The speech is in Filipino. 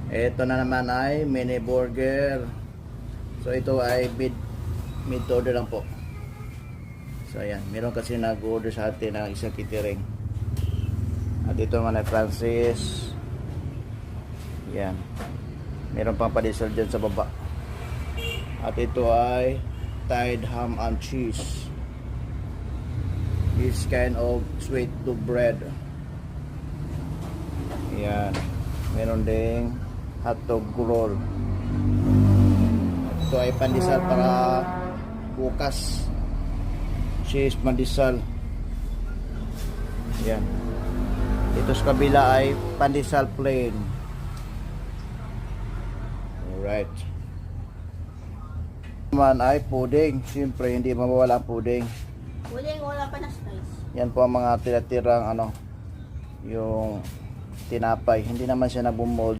Ito na naman ay mini burger. So ito ay mid to order lang po. So ayan, meron kasi nag-order sa atin ng isang catering. At ito naman ay Francis. Yan. Meron pang padisal dyan sa baba. At ito ay Tide ham and cheese. This kind of sweet to bread. Yan. Meron ding hotdog roll. Ito ay pandesal para bukas. Cheese pandesal. Yan. Ito sa kabila ay pandesal plain. Alright. Naman ay pudding. Siyempre hindi mawawala ang pudding. Pudding, wala pa na spice. Yan po ang mga tira-tirang yung tinapay. Hindi naman siya nagbumold.